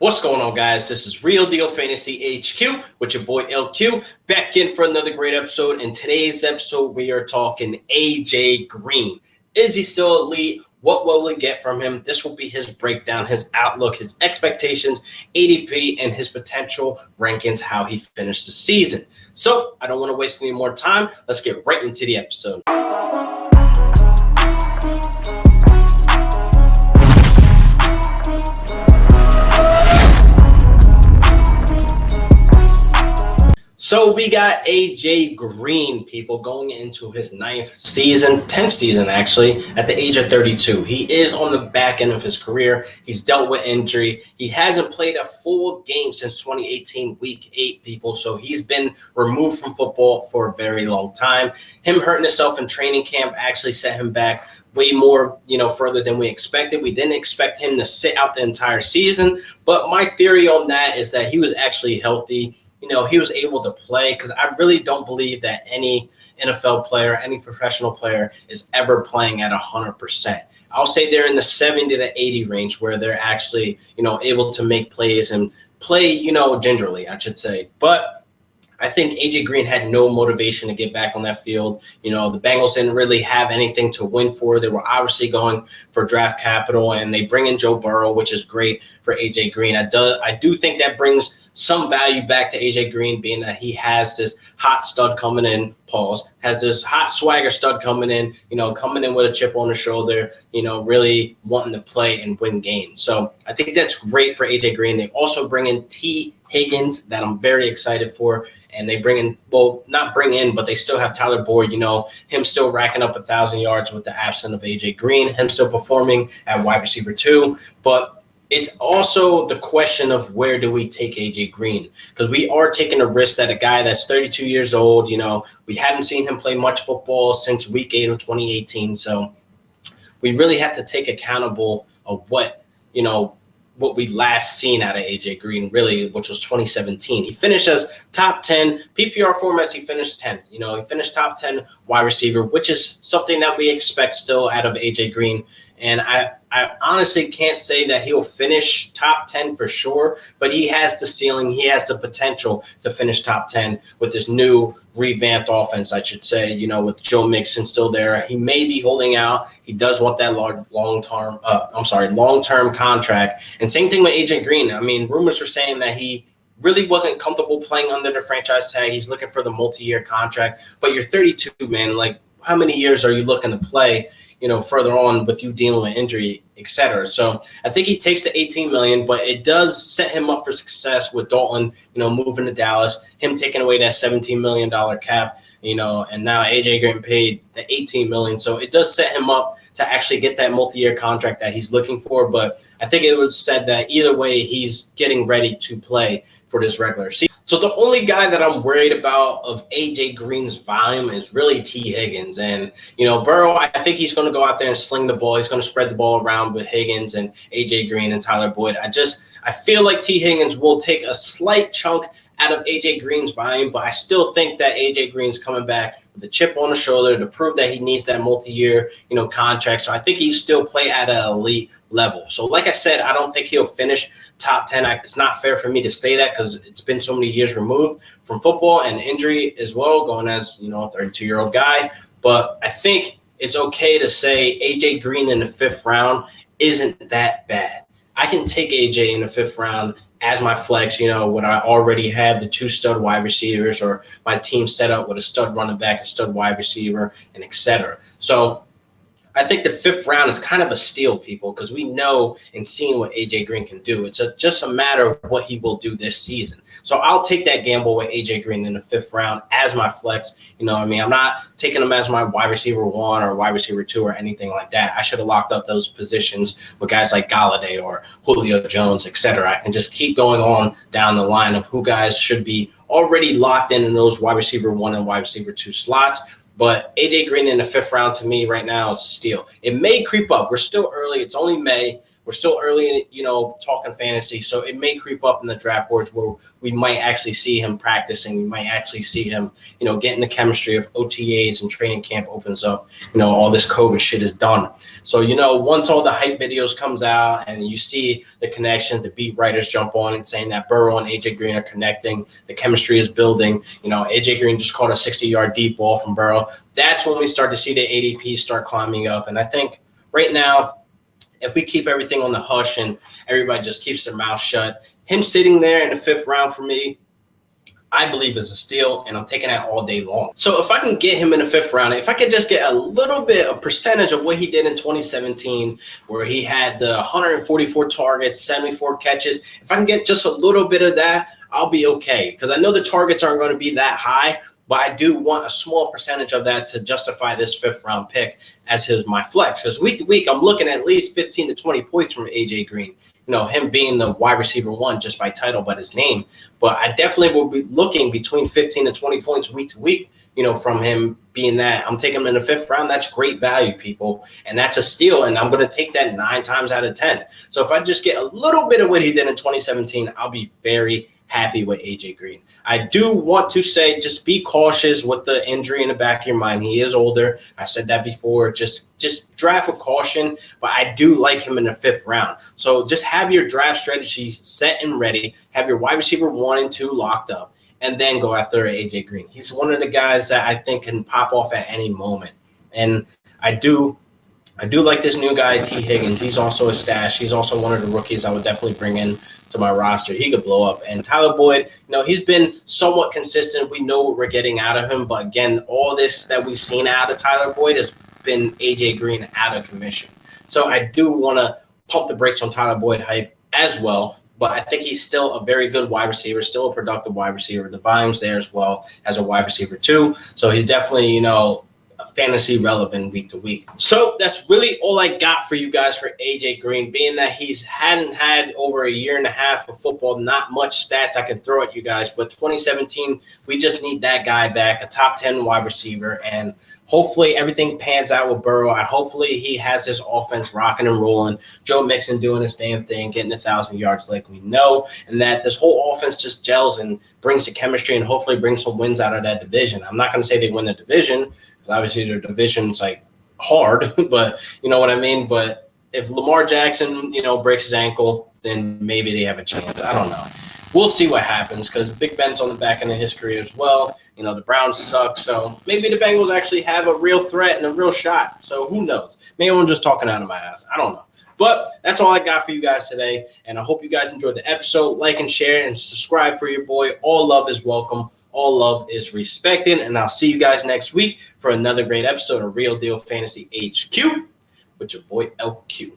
What's going on, guys? This is Real Deal Fantasy HQ with your boy LQ, back in for another great episode. In today's episode, we are talking AJ Green. Is he still elite? What will we get from him? This will be his breakdown, his outlook, his expectations, ADP, and his potential rankings, how he finished the season. So I don't want to waste any more time. Let's get right into the episode. So we got AJ Green, people, going into his 10th season, actually, at the age of 32. He is on the back end of his career. He's dealt with injury. He hasn't played a full game since 2018, week 8, people. So he's been removed from football for a very long time. Him hurting himself in training camp actually set him back way more, further than we expected. We didn't expect him to sit out the entire season. But my theory on that is that he was actually healthy. He was able to play, because I really don't believe that any NFL player, any professional player is ever playing at 100%. I'll say they're in the 70 to 80 range where they're actually, able to make plays and play, gingerly, I should say. But I think AJ Green had no motivation to get back on that field. The Bengals didn't really have anything to win for. They were obviously going for draft capital, and they bring in Joe Burrow, which is great for AJ Green. I do think that brings some value back to AJ Green, being that he has this hot stud coming in, has this hot swagger stud coming in, coming in with a chip on the shoulder, really wanting to play and win games. So I think that's great for AJ Green. They also bring in T. Higgins, that I'm very excited for. And they but they still have Tyler Boyd, him still racking up 1,000 yards with the absence of AJ Green, him still performing at wide receiver 2. But it's also the question of where do we take AJ Green? Because we are taking a risk that a guy that's 32 years old, we haven't seen him play much football since week 8 of 2018. So we really have to take accountable of what we last seen out of AJ Green, really, which was 2017. He finished as top 10 PPR formats. He finished 10th. He finished top 10 wide receiver, which is something that we expect still out of AJ Green. And I honestly can't say that he'll finish top 10 for sure, but he has the ceiling. He has the potential to finish top 10 with this new revamped offense, I should say, with Joe Mixon still there. He may be holding out. He does want that long-term contract. And same thing with AJ Green. I mean, rumors are saying that he really wasn't comfortable playing under the franchise tag. He's looking for the multi-year contract. But you're 32, man. Like, how many years are you looking to play, further on with you dealing with injury, et cetera? So I think he takes the $18 million, but it does set him up for success with Dalton, moving to Dallas, him taking away that $17 million cap, and now AJ Green paid the $18 million. So it does set him up to actually get that multi-year contract that he's looking for. But I think it was said that either way, he's getting ready to play for this regular season. So the only guy that I'm worried about of AJ Green's volume is really T. Higgins. And, Burrow, I think he's going to go out there and sling the ball. He's going to spread the ball around with Higgins and AJ Green and Tyler Boyd. I feel like T. Higgins will take a slight chunk out of AJ Green's volume, but I still think that AJ Green's coming back with a chip on the shoulder to prove that he needs that multi-year, contract. So I think he still play at an elite level. So like I said, I don't think he'll finish top 10. It's not fair for me to say that because it's been so many years removed from football and injury as well, going as, a 32-year-old guy. But I think it's okay to say AJ Green in the 5th round isn't that bad. I can take AJ in the 5th round as my flex, when I already have the 2 stud wide receivers, or my team set up with a stud running back, a stud wide receiver, and et cetera. So I think the 5th round is kind of a steal, people, because we know and seeing what AJ Green can do. It's just a matter of what he will do this season. So I'll take that gamble with AJ Green in the 5th round as my flex. I'm not taking him as my wide receiver 1 or wide receiver 2 or anything like that. I should have locked up those positions with guys like Galladay or Julio Jones, et cetera. I can just keep going on down the line of who guys should be already locked in those wide receiver 1 and wide receiver 2 slots. But AJ Green in the 5th round to me right now is a steal. It may creep up. We're still early. It's only May. we're still early in, talking fantasy. So it may creep up in the draft boards where we might actually see him practicing. We might actually see him, getting the chemistry of OTAs and training camp opens up. All this COVID shit is done. So, once all the hype videos comes out and you see the connection, the beat writers jump on and saying that Burrow and AJ Green are connecting, the chemistry is building. AJ Green just caught a 60-yard deep ball from Burrow. That's when we start to see the ADP start climbing up. And I think right now, if we keep everything on the hush and everybody just keeps their mouth shut, him sitting there in the 5th round for me, I believe is a steal, and I'm taking that all day long. So if I can get him in the 5th round, if I could just get a little bit, a percentage of what he did in 2017, where he had the 144 targets, 74 catches, if I can get just a little bit of that, I'll be okay. Because I know the targets aren't going to be that high, but I do want a small percentage of that to justify this 5th round pick as my flex. Because week to week, I'm looking at least 15 to 20 points from AJ Green. Him being the wide receiver 1 just by title, but his name. But I definitely will be looking between 15 to 20 points week to week, from him being that. I'm taking him in the 5th round. That's great value, people. And that's a steal. And I'm going to take that 9 times out of 10. So if I just get a little bit of what he did in 2017, I'll be very happy with AJ Green. I do want to say, just be cautious with the injury in the back of your mind. He is older. I said that before. Just draft with caution, but I do like him in the 5th round. So just have your draft strategy set and ready. Have your wide receiver 1 and 2 locked up, and then go after AJ Green. He's one of the guys that I think can pop off at any moment. And I do like this new guy, T. Higgins. He's also a stash. He's also one of the rookies I would definitely bring in to my roster. He could blow up. And Tyler Boyd, he's been somewhat consistent. We know what we're getting out of him. But again, all this that we've seen out of Tyler Boyd has been AJ Green out of commission. So I do want to pump the brakes on Tyler Boyd hype as well. But I think he's still a very good wide receiver, still a productive wide receiver. The volume's there as well as a wide receiver too. So he's definitely, fantasy relevant week to week. So that's really all I got for you guys for AJ Green, being that he's hadn't had over a year and a half of football. Not much stats I can throw at you guys, but 2017, we just need that guy back, a top 10 wide receiver, and hopefully everything pans out with Burrow. Hopefully he has his offense rocking and rolling. Joe Mixon doing his damn thing, getting 1,000 yards like we know, and that this whole offense just gels and brings the chemistry and hopefully brings some wins out of that division. I'm not going to say they win the division, because obviously their division's hard, but you know what I mean? But if Lamar Jackson, breaks his ankle, then maybe they have a chance. I don't know. We'll see what happens, because Big Ben's on the back end of his career as well. The Browns suck, so maybe the Bengals actually have a real threat and a real shot. So who knows? Maybe I'm just talking out of my ass. I don't know. But that's all I got for you guys today, and I hope you guys enjoyed the episode. Like and share and subscribe for your boy. All love is welcome. All love is respected, and I'll see you guys next week for another great episode of Real Deal Fantasy HQ with your boy LQ.